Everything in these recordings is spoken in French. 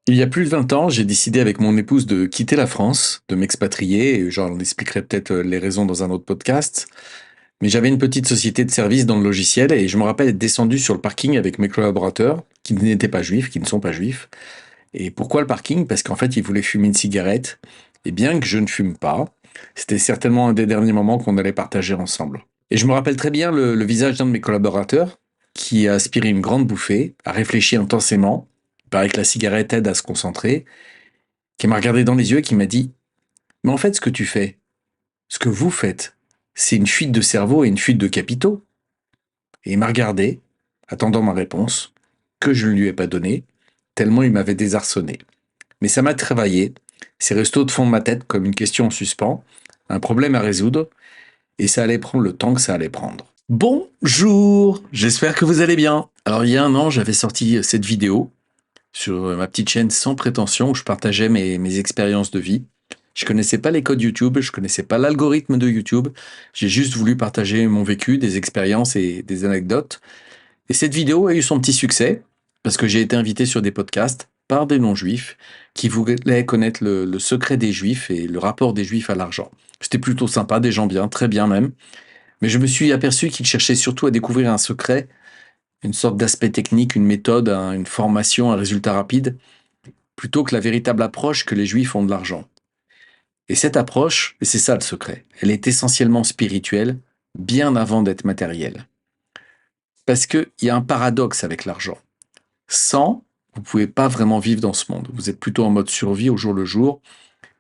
Il y a plus de 20 ans, j'ai décidé avec mon épouse de quitter la France, de m'expatrier, et j'en expliquerai peut-être les raisons dans un autre podcast. Mais j'avais une petite société de services dans le logiciel et je me rappelle être descendu sur le parking avec mes collaborateurs qui n'étaient pas juifs, qui ne sont pas juifs. Et pourquoi le parking? Parce qu'en fait, ils voulaient fumer une cigarette. Et bien que je ne fume pas, c'était certainement un des derniers moments qu'on allait partager ensemble. Et je me rappelle très bien le visage d'un de mes collaborateurs qui a aspiré une grande bouffée, a réfléchi intensément. Il paraît que la cigarette aide à se concentrer, qui m'a regardé dans les yeux et qui m'a dit: Mais en fait, ce que tu fais, ce que vous faites, c'est une fuite de cerveau et une fuite de capitaux. Et il m'a regardé, attendant ma réponse, que je ne lui ai pas donnée, tellement il m'avait désarçonné. Mais ça m'a travaillé, c'est resté au fond de ma tête comme une question en suspens, un problème à résoudre, et ça allait prendre le temps que ça allait prendre. Bonjour, j'espère que vous allez bien. Alors il y a un an, j'avais sorti cette vidéo sur ma petite chaîne sans prétention où je partageais mes expériences de vie. Je connaissais pas les codes YouTube, je connaissais pas l'algorithme de YouTube. J'ai juste voulu partager mon vécu, des expériences et des anecdotes. Et cette vidéo a eu son petit succès parce que j'ai été invité sur des podcasts par des non-juifs qui voulaient connaître le secret des juifs et le rapport des juifs à l'argent. C'était plutôt sympa, des gens bien, très bien même. Mais je me suis aperçu qu'ils cherchaient surtout à découvrir un secret, une sorte d'aspect technique, une méthode, une formation, un résultat rapide, plutôt que la véritable approche que les juifs ont de l'argent. Et cette approche, et c'est ça le secret, elle est essentiellement spirituelle, bien avant d'être matérielle. Parce qu'il y a un paradoxe avec l'argent. Sans, vous ne pouvez pas vraiment vivre dans ce monde. Vous êtes plutôt en mode survie au jour le jour,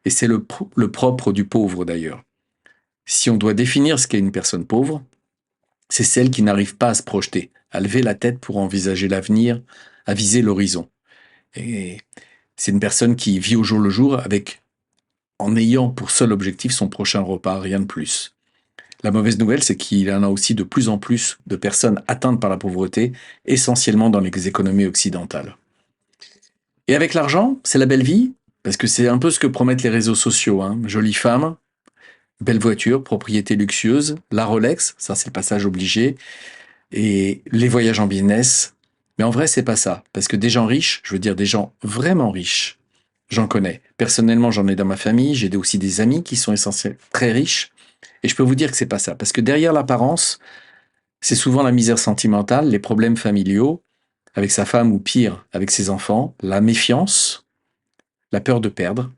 et c'est le propre du pauvre d'ailleurs. Si on doit définir ce qu'est une personne pauvre, c'est celle qui n'arrive pas à se projeter, à lever la tête pour envisager l'avenir, à viser l'horizon. Et c'est une personne qui vit au jour le jour avec, en ayant pour seul objectif son prochain repas, rien de plus. La mauvaise nouvelle, c'est qu'il y en a aussi de plus en plus de personnes atteintes par la pauvreté, essentiellement dans les économies occidentales. Et avec l'argent, c'est la belle vie, parce que c'est un peu ce que promettent les réseaux sociaux. Hein. Jolie femme, belle voiture, propriété luxueuse, la Rolex, ça c'est le passage obligé, et les voyages en business. Mais en vrai, c'est pas ça, parce que des gens riches, je veux dire des gens vraiment riches, j'en connais. Personnellement, j'en ai dans ma famille, j'ai aussi des amis qui sont essentiellement très riches, et je peux vous dire que c'est pas ça, parce que derrière l'apparence, c'est souvent la misère sentimentale, les problèmes familiaux, avec sa femme ou pire, avec ses enfants, la méfiance, la peur de perdre,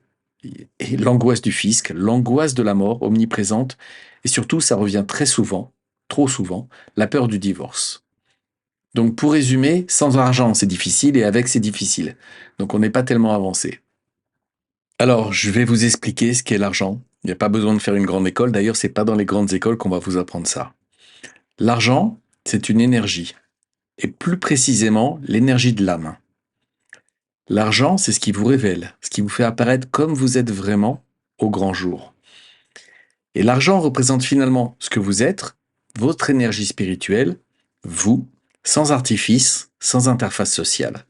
et l'angoisse du fisc, l'angoisse de la mort omniprésente, et surtout, ça revient très souvent, trop souvent, la peur du divorce. Donc pour résumer, sans argent c'est difficile et avec c'est difficile. Donc on n'est pas tellement avancé. Alors je vais vous expliquer ce qu'est l'argent. Il n'y a pas besoin de faire une grande école, d'ailleurs c'est pas dans les grandes écoles qu'on va vous apprendre ça. L'argent, c'est une énergie, et plus précisément l'énergie de l'âme. L'argent, c'est ce qui vous révèle, ce qui vous fait apparaître comme vous êtes vraiment au grand jour. Et l'argent représente finalement ce que vous êtes, votre énergie spirituelle, vous, sans artifice, sans interface sociale.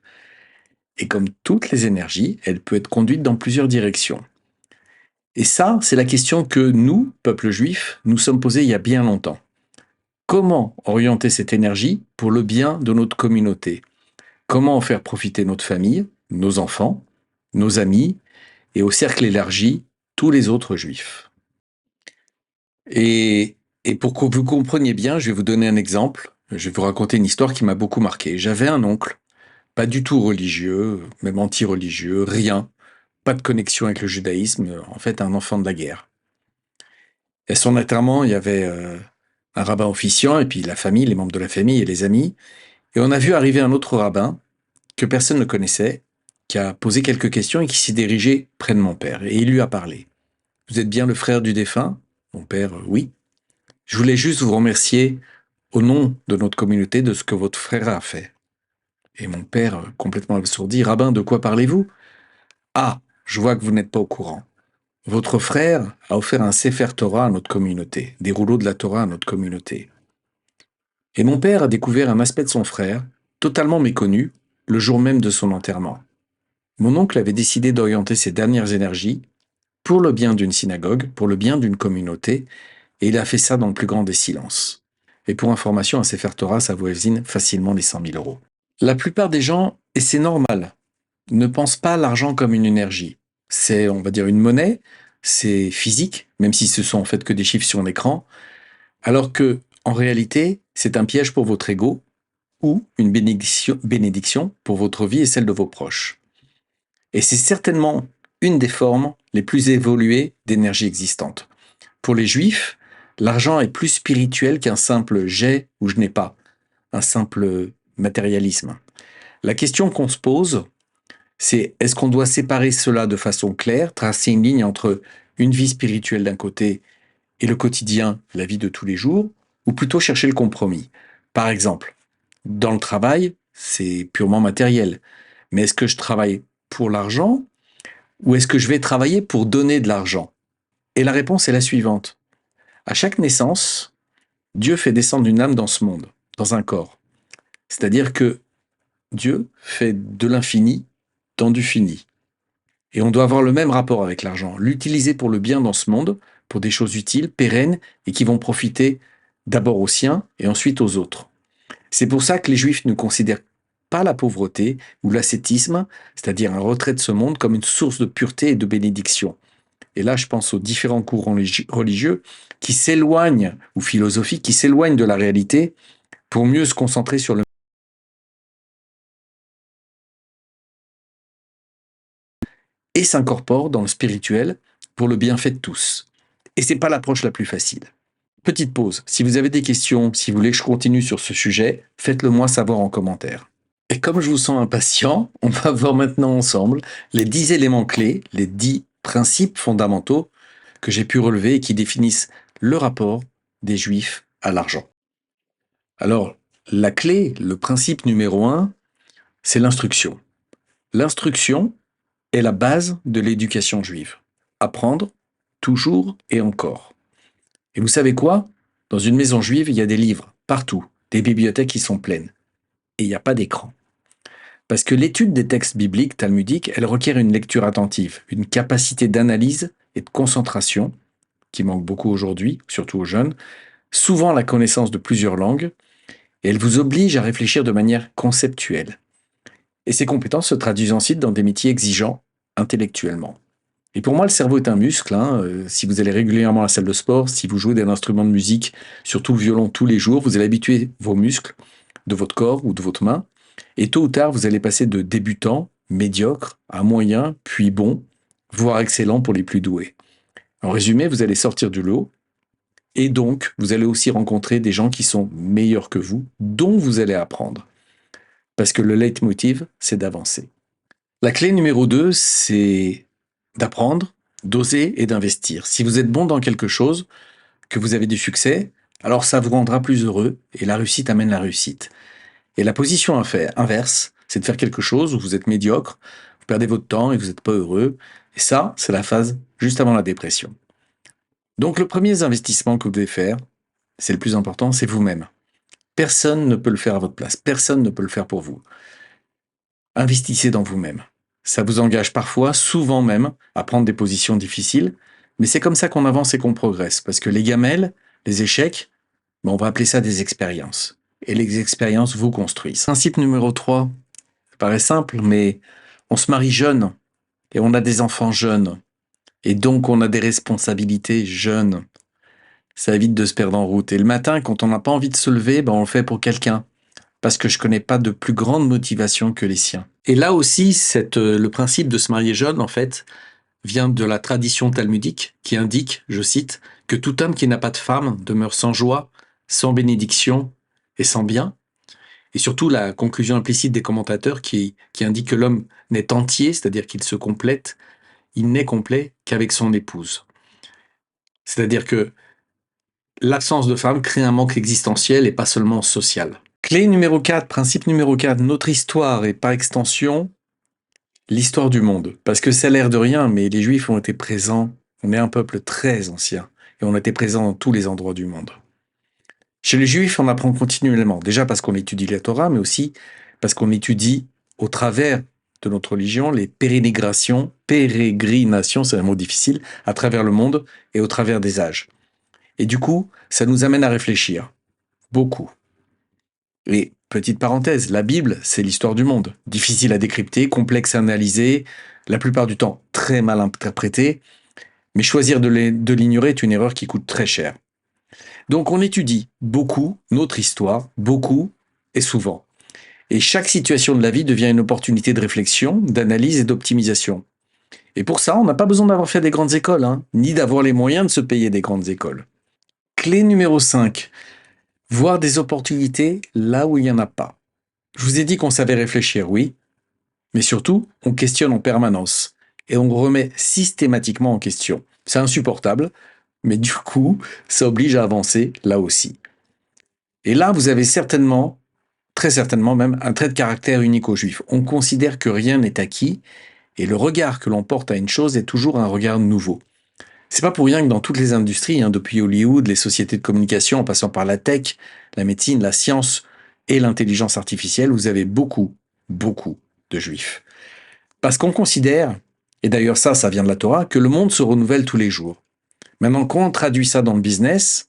Et comme toutes les énergies, elle peut être conduite dans plusieurs directions. Et ça, c'est la question que nous, peuple juif, nous sommes posés il y a bien longtemps. Comment orienter cette énergie pour le bien de notre communauté? Comment en faire profiter notre famille, nos enfants, nos amis, et au cercle élargi, tous les autres juifs? Et pour que vous compreniez bien, je vais vous donner un exemple. Je vais vous raconter une histoire qui m'a beaucoup marqué. J'avais un oncle, pas du tout religieux, même anti-religieux, rien, pas de connexion avec le judaïsme, en fait un enfant de la guerre. Et à son enterrement, il y avait un rabbin officiant, et puis la famille, les membres de la famille et les amis. Et on a vu arriver un autre rabbin que personne ne connaissait, qui a posé quelques questions et qui s'est dirigé près de mon père. Et il lui a parlé. Vous êtes bien le frère du défunt? Mon père, oui. Je voulais juste vous remercier au nom de notre communauté de ce que votre frère a fait. Et mon père, complètement abasourdi, rabbin, de quoi parlez-vous? Ah, je vois que vous n'êtes pas au courant. Votre frère a offert un Sefer Torah à notre communauté, des rouleaux de la Torah à notre communauté. Et mon père a découvert un aspect de son frère, totalement méconnu, le jour même de son enterrement. Mon oncle avait décidé d'orienter ses dernières énergies pour le bien d'une synagogue, pour le bien d'une communauté, et il a fait ça dans le plus grand des silences. Et pour information, un Sefer Torah, ça voisine facilement les 100 000 euros. La plupart des gens, et c'est normal, ne pense pas l'argent comme une énergie. C'est, on va dire, une monnaie, c'est physique, même si ce sont en fait que des chiffres sur un écran, alors que, en réalité, c'est un piège pour votre ego ou une bénédiction pour votre vie et celle de vos proches. Et c'est certainement une des formes les plus évoluées d'énergie existante. Pour les juifs, l'argent est plus spirituel qu'un simple j'ai ou je n'ai pas, un simple matérialisme. La question qu'on se pose, c'est est-ce qu'on doit séparer cela de façon claire, tracer une ligne entre une vie spirituelle d'un côté et le quotidien, la vie de tous les jours, ou plutôt chercher le compromis. Par exemple, dans le travail, c'est purement matériel. Mais est-ce que je travaille pour l'argent ou est-ce que je vais travailler pour donner de l'argent? Et la réponse est la suivante. À chaque naissance, Dieu fait descendre une âme dans ce monde, dans un corps. C'est-à-dire que Dieu fait de l'infini dans du fini. Et on doit avoir le même rapport avec l'argent, l'utiliser pour le bien dans ce monde, pour des choses utiles, pérennes, et qui vont profiter d'abord aux siens et ensuite aux autres. C'est pour ça que les Juifs ne considèrent pas la pauvreté ou l'ascétisme, c'est-à-dire un retrait de ce monde, comme une source de pureté et de bénédiction. Et là, je pense aux différents courants religieux qui s'éloignent, ou philosophiques, qui s'éloignent de la réalité pour mieux se concentrer sur le et s'incorporent dans le spirituel pour le bienfait de tous. Et c'est pas l'approche la plus facile. Petite pause. Si vous avez des questions, si vous voulez que je continue sur ce sujet, faites-le moi savoir en commentaire. Et comme je vous sens impatient, on va voir maintenant ensemble les 10 éléments clés, les 10 principes fondamentaux que j'ai pu relever et qui définissent le rapport des Juifs à l'argent. Alors, la clé, le principe numéro 1, c'est l'instruction. L'instruction est la base de l'éducation juive. Apprendre, toujours et encore. Et vous savez quoi? Dans une maison juive, il y a des livres, partout, des bibliothèques qui sont pleines. Et il n'y a pas d'écran. Parce que l'étude des textes bibliques, talmudiques, elle requiert une lecture attentive, une capacité d'analyse et de concentration, qui manque beaucoup aujourd'hui, surtout aux jeunes, souvent la connaissance de plusieurs langues, et elle vous oblige à réfléchir de manière conceptuelle. Et ces compétences se traduisent ensuite dans des métiers exigeants intellectuellement. Et pour moi, le cerveau est un muscle. Si vous allez régulièrement à la salle de sport, si vous jouez d'un instrument de musique, surtout le violon tous les jours, vous allez habituer vos muscles de votre corps ou de votre main. Et tôt ou tard, vous allez passer de débutant, médiocre, à moyen, puis bon, voire excellent pour les plus doués. En résumé, vous allez sortir du lot. Et donc, vous allez aussi rencontrer des gens qui sont meilleurs que vous, dont vous allez apprendre. Parce que le leitmotiv, c'est d'avancer. La clé numéro 2, c'est d'apprendre, d'oser et d'investir. Si vous êtes bon dans quelque chose, que vous avez du succès, alors ça vous rendra plus heureux et la réussite amène la réussite. Et la position inverse, c'est de faire quelque chose où vous êtes médiocre, vous perdez votre temps et vous n'êtes pas heureux. Et ça, c'est la phase juste avant la dépression. Donc le premier investissement que vous devez faire, c'est le plus important, c'est vous-même. Personne ne peut le faire à votre place, personne ne peut le faire pour vous. Investissez dans vous-même. Ça vous engage parfois, souvent même, à prendre des positions difficiles, mais c'est comme ça qu'on avance et qu'on progresse, parce que les gamelles, les échecs, on va appeler ça des expériences. Et les expériences vous construisent. Principe numéro 3, ça paraît simple, mais on se marie jeune, et on a des enfants jeunes, et donc on a des responsabilités jeunes. Ça évite de se perdre en route. Et le matin, quand on n'a pas envie de se lever, on le fait pour quelqu'un. Parce que je connais pas de plus grande motivation que les siens. Et là aussi, le principe de se marier jeune, en fait, vient de la tradition talmudique qui indique, je cite, que tout homme qui n'a pas de femme demeure sans joie, sans bénédiction et sans bien. Et surtout la conclusion implicite des commentateurs qui indique que l'homme n'est entier, c'est-à-dire qu'il se complète, il n'est complet qu'avec son épouse. C'est-à-dire que l'absence de femme crée un manque existentiel et pas seulement social. Clé numéro 4, principe numéro 4, notre histoire et par extension, l'histoire du monde. Parce que ça a l'air de rien, mais les Juifs ont été présents, on est un peuple très ancien, et on était présents dans tous les endroits du monde. Chez les Juifs, on apprend continuellement, déjà parce qu'on étudie la Torah, mais aussi parce qu'on étudie au travers de notre religion les pérégrinations, c'est un mot difficile, à travers le monde et au travers des âges. Et du coup, ça nous amène à réfléchir, beaucoup. Et Petite parenthèse, la Bible, c'est l'histoire du monde. Difficile à décrypter, complexe à analyser, la plupart du temps très mal interprété, mais choisir de l'ignorer est une erreur qui coûte très cher. Donc on étudie beaucoup notre histoire, beaucoup et souvent. Et chaque situation de la vie devient une opportunité de réflexion, d'analyse et d'optimisation. Et pour ça, on n'a pas besoin d'avoir fait des grandes écoles, hein, ni d'avoir les moyens de se payer des grandes écoles. Clé numéro 5, voir des opportunités là où il n'y en a pas. Je vous ai dit qu'on savait réfléchir, oui, mais surtout, on questionne en permanence et on remet systématiquement en question. C'est insupportable, mais du coup, ça oblige à avancer là aussi. Et là, vous avez certainement, très certainement même, un trait de caractère unique aux Juifs. On considère que rien n'est acquis et le regard que l'on porte à une chose est toujours un regard nouveau. C'est pas pour rien que dans toutes les industries, hein, depuis Hollywood, les sociétés de communication, en passant par la tech, la médecine, la science et l'intelligence artificielle, vous avez beaucoup, beaucoup de Juifs. Parce qu'on considère, et d'ailleurs ça vient de la Torah, que le monde se renouvelle tous les jours. Maintenant, quand on traduit ça dans le business,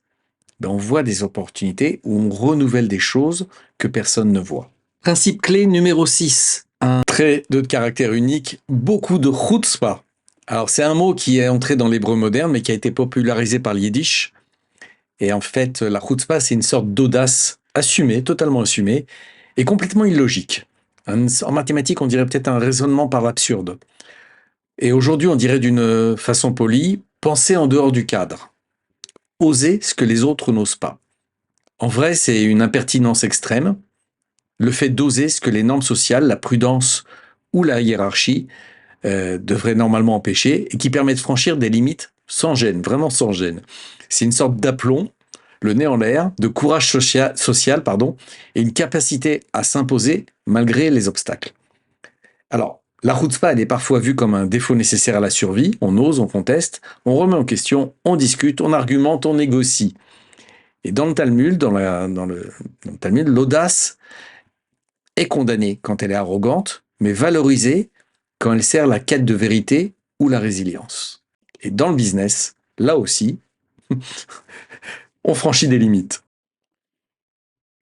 ben on voit des opportunités où on renouvelle des choses que personne ne voit. Principe clé numéro 6. Un trait de caractère unique, beaucoup de chutzpah. Alors c'est un mot qui est entré dans l'hébreu moderne, mais qui a été popularisé par le yiddish. Et en fait, la chutzpah, c'est une sorte d'audace assumée, totalement assumée, et complètement illogique. En mathématiques, on dirait peut-être un raisonnement par l'absurde. Et aujourd'hui, on dirait d'une façon polie, penser en dehors du cadre. Oser ce que les autres n'osent pas. En vrai, c'est une impertinence extrême, le fait d'oser ce que les normes sociales, la prudence ou la hiérarchie devraient normalement empêcher et qui permet de franchir des limites sans gêne, vraiment sans gêne. C'est une sorte d'aplomb, le nez en l'air, de courage social et une capacité à s'imposer malgré les obstacles. Alors, la chutzpah, elle est parfois vue comme un défaut nécessaire à la survie. On ose, on conteste, on remet en question, on discute, on argumente, on négocie. Et dans le Talmud, dans le Talmud, l'audace est condamnée quand elle est arrogante, mais valorisée quand elle sert la quête de vérité ou la résilience. Et dans le business, là aussi, on franchit des limites.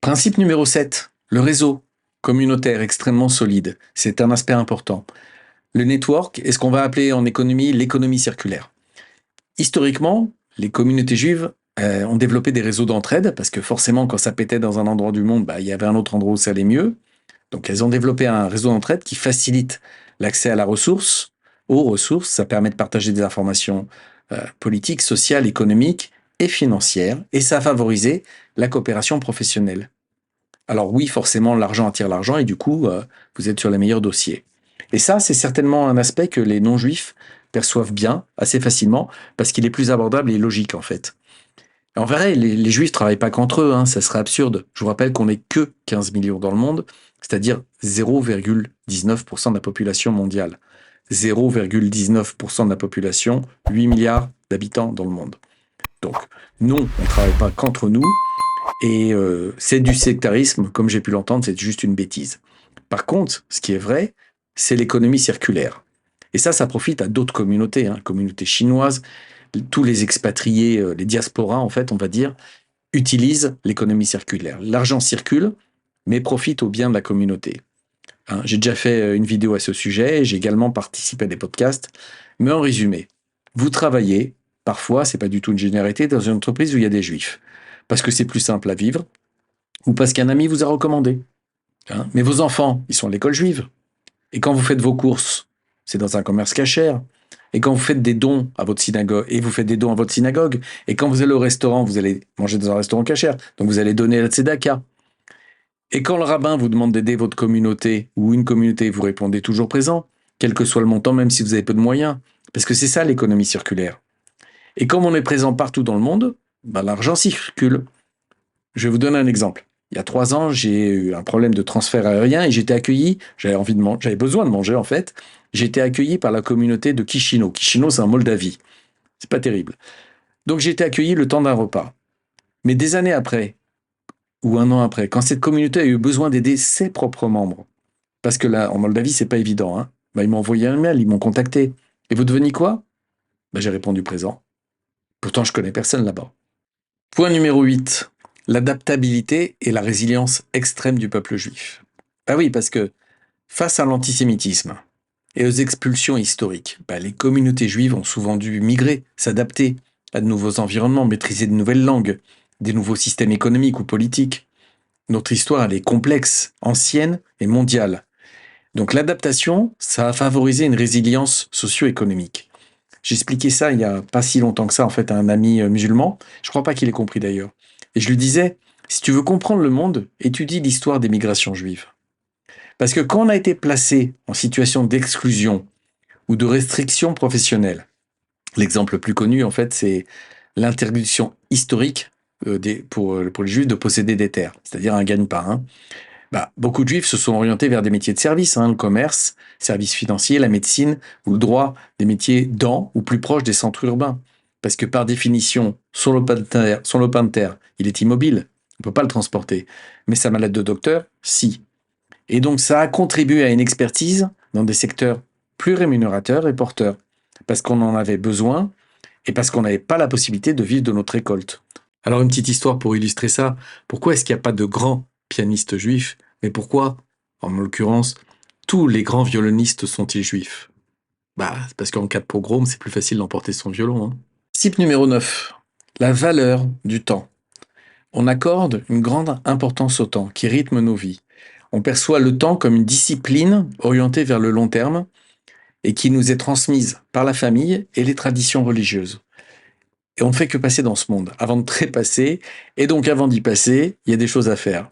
Principe numéro 7, le réseau communautaire extrêmement solide. C'est un aspect important. Le network est ce qu'on va appeler en économie l'économie circulaire. Historiquement, les communautés juives ont développé des réseaux d'entraide parce que forcément, quand ça pétait dans un endroit du monde, il y avait un autre endroit où ça allait mieux. Donc, elles ont développé un réseau d'entraide qui facilite l'accès à la ressource, aux ressources. Ça permet de partager des informations politiques, sociales, économiques et financières. Et ça a favorisé la coopération professionnelle. Alors oui, forcément, l'argent attire l'argent et du coup, vous êtes sur les meilleurs dossiers. Et ça, c'est certainement un aspect que les non-juifs perçoivent bien, assez facilement, parce qu'il est plus abordable et logique en fait. En vrai, les juifs ne travaillent pas qu'entre eux, hein, ça serait absurde. Je vous rappelle qu'on n'est que 15 millions dans le monde, c'est-à-dire 0,19% de la population mondiale. 0,19% de la population, 8 milliards d'habitants dans le monde. Donc, non, on ne travaille pas qu'entre nous, et c'est du sectarisme, comme j'ai pu l'entendre, c'est juste une bêtise. Par contre, ce qui est vrai, c'est l'économie circulaire. Et ça profite à d'autres communautés, hein, communautés chinoises, tous les expatriés, les diasporas, en fait, on va dire, utilisent l'économie circulaire. L'argent circule, mais profite au bien de la communauté. Hein, j'ai déjà fait une vidéo à ce sujet, j'ai également participé à des podcasts, mais en résumé, vous travaillez, parfois, c'est pas du tout une généralité, dans une entreprise où il y a des juifs, parce que c'est plus simple à vivre, ou parce qu'un ami vous a recommandé. Hein, mais vos enfants, ils sont à l'école juive. Et quand vous faites vos courses, c'est dans un commerce cachère. Et quand vous faites des dons à votre synagogue, et quand vous allez au restaurant, vous allez manger dans un restaurant cachère, donc vous allez donner la tzedaka. Et quand le rabbin vous demande d'aider votre communauté ou une communauté, vous répondez toujours présent, quel que soit le montant, même si vous avez peu de moyens. Parce que c'est ça l'économie circulaire. Et comme on est présent partout dans le monde, l'argent circule. Je vais vous donner un exemple. Il y a 3 ans, j'ai eu un problème de transfert aérien et j'étais accueilli, j'avais besoin de manger en fait, j'ai été accueilli par la communauté de Chisinau. Chisinau, c'est en Moldavie. C'est pas terrible. Donc j'ai été accueilli le temps d'un repas. Mais des années après, ou un an après, quand cette communauté a eu besoin d'aider ses propres membres, parce que là, en Moldavie, c'est pas évident, hein, ils m'ont envoyé un mail, ils m'ont contacté. Et vous devenez quoi? J'ai répondu présent. Pourtant, je connais personne là-bas. Point numéro 8. l'adaptabilité et la résilience extrême du peuple juif. Ah oui, parce que face à l'antisémitisme et aux expulsions historiques, les communautés juives ont souvent dû migrer, s'adapter à de nouveaux environnements, maîtriser de nouvelles langues, des nouveaux systèmes économiques ou politiques. Notre histoire, elle est complexe, ancienne et mondiale. Donc l'adaptation, ça a favorisé une résilience socio-économique. J'expliquais ça il y a pas si longtemps que ça, en fait, à un ami musulman. Je crois pas qu'il ait compris d'ailleurs. Et je lui disais, si tu veux comprendre le monde, étudie l'histoire des migrations juives. Parce que quand on a été placé en situation d'exclusion ou de restriction professionnelle, l'exemple le plus connu, en fait, c'est l'interdiction historique pour les juifs de posséder des terres, c'est-à-dire un gagne-pain. Hein. Beaucoup de juifs se sont orientés vers des métiers de service, le commerce, services financiers, la médecine ou le droit, des métiers dans ou plus proches des centres urbains. Parce que par définition, son lopin de terre, il est immobile, on ne peut pas le transporter. Mais sa mallette de docteur, si. Et donc ça a contribué à une expertise dans des secteurs plus rémunérateurs et porteurs. Parce qu'on en avait besoin et parce qu'on n'avait pas la possibilité de vivre de notre récolte. Alors une petite histoire pour illustrer ça. Pourquoi est-ce qu'il n'y a pas de grands pianistes juifs? Mais pourquoi, en l'occurrence, tous les grands violonistes sont-ils juifs? C'est parce qu'en cas de pogrom, c'est plus facile d'emporter son violon. Hein. Principe numéro 9. La valeur du temps. On accorde une grande importance au temps qui rythme nos vies. On perçoit le temps comme une discipline orientée vers le long terme et qui nous est transmise par la famille et les traditions religieuses. Et on ne fait que passer dans ce monde avant de trépasser. Et donc, avant d'y passer, il y a des choses à faire.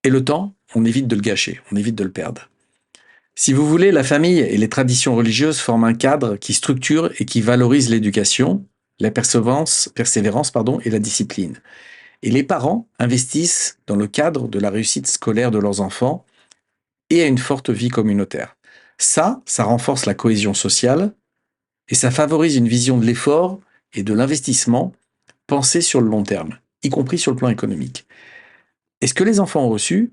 Et le temps, on évite de le gâcher, on évite de le perdre. Si vous voulez, la famille et les traditions religieuses forment un cadre qui structure et qui valorise l'éducation, la persévérance et la discipline. Et les parents investissent dans le cadre de la réussite scolaire de leurs enfants et à une forte vie communautaire. Ça renforce la cohésion sociale et ça favorise une vision de l'effort et de l'investissement pensé sur le long terme, y compris sur le plan économique. Et ce que les enfants ont reçu,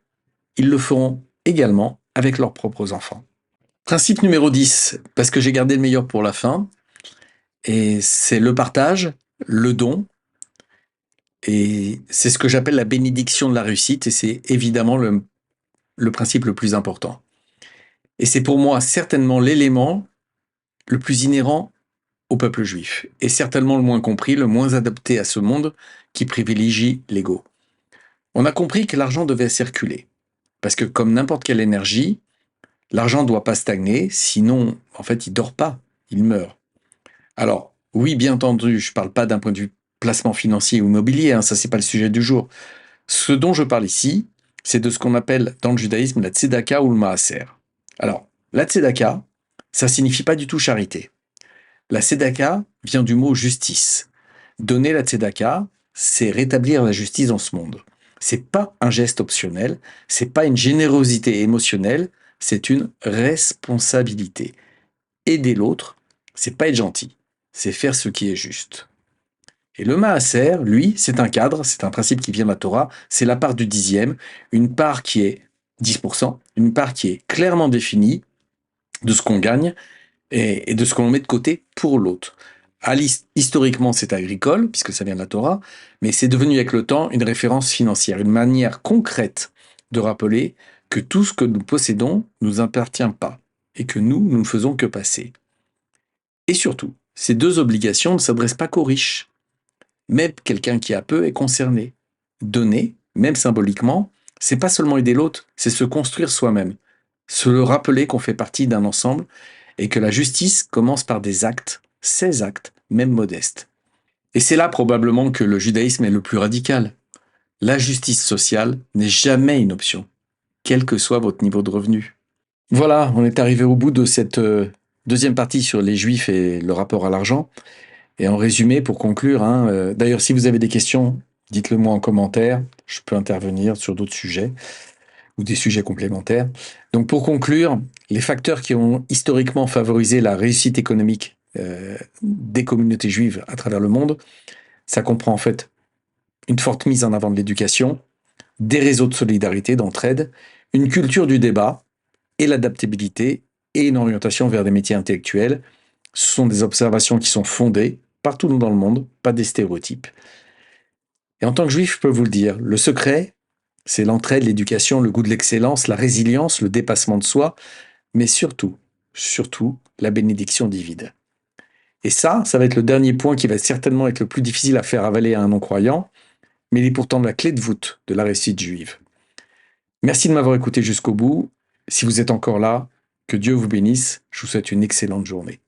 ils le feront également avec leurs propres enfants. Principe numéro 10, parce que j'ai gardé le meilleur pour la fin, et c'est le partage, le don, et c'est ce que j'appelle la bénédiction de la réussite, et c'est évidemment le principe le plus important. Et c'est pour moi certainement l'élément le plus inhérent au peuple juif, et certainement le moins compris, le moins adapté à ce monde qui privilégie l'ego. On a compris que l'argent devait circuler, parce que comme n'importe quelle énergie, l'argent ne doit pas stagner, sinon, en fait, il dort pas, il meurt. Alors, oui, bien entendu, je ne parle pas d'un point de vue placement financier ou immobilier, ça c'est pas le sujet du jour. Ce dont je parle ici, c'est de ce qu'on appelle dans le judaïsme la tzedaka ou le maaser. Alors, la tzedaka, ça signifie pas du tout charité. La tzedaka vient du mot justice. Donner la tzedaka, c'est rétablir la justice dans ce monde. C'est pas un geste optionnel, c'est pas une générosité émotionnelle, c'est une responsabilité. Aider l'autre, c'est pas être gentil, c'est faire ce qui est juste. Et le maaser, lui, c'est un cadre, c'est un principe qui vient de la Torah, c'est la part du dixième, une part qui est 10%, une part qui est clairement définie de ce qu'on gagne et de ce qu'on met de côté pour l'autre. Historiquement, c'est agricole, puisque ça vient de la Torah, mais c'est devenu avec le temps une référence financière, une manière concrète de rappeler que tout ce que nous possédons ne nous appartient pas et que nous ne faisons que passer. Et surtout, ces deux obligations ne s'adressent pas qu'aux riches. Même quelqu'un qui a peu est concerné. Donner, même symboliquement, c'est pas seulement aider l'autre, c'est se construire soi-même. Se le rappeler qu'on fait partie d'un ensemble et que la justice commence par des actes, ces actes, même modestes. Et c'est là probablement que le judaïsme est le plus radical. La justice sociale n'est jamais une option, quel que soit votre niveau de revenu. Voilà, on est arrivé au bout de cette deuxième partie sur les juifs et le rapport à l'argent. Et en résumé, pour conclure, d'ailleurs, si vous avez des questions, dites-le moi en commentaire. Je peux intervenir sur d'autres sujets ou des sujets complémentaires. Donc, pour conclure, les facteurs qui ont historiquement favorisé la réussite économique des communautés juives à travers le monde, ça comprend en fait une forte mise en avant de l'éducation, des réseaux de solidarité, d'entraide, une culture du débat et l'adaptabilité et une orientation vers des métiers intellectuels. Ce sont des observations qui sont fondées partout dans le monde, pas des stéréotypes. Et en tant que juif, je peux vous le dire, le secret, c'est l'entraide, l'éducation, le goût de l'excellence, la résilience, le dépassement de soi, mais surtout, la bénédiction divine. Et ça va être le dernier point qui va certainement être le plus difficile à faire avaler à un non-croyant, mais il est pourtant la clé de voûte de la réussite juive. Merci de m'avoir écouté jusqu'au bout. Si vous êtes encore là, que Dieu vous bénisse. Je vous souhaite une excellente journée.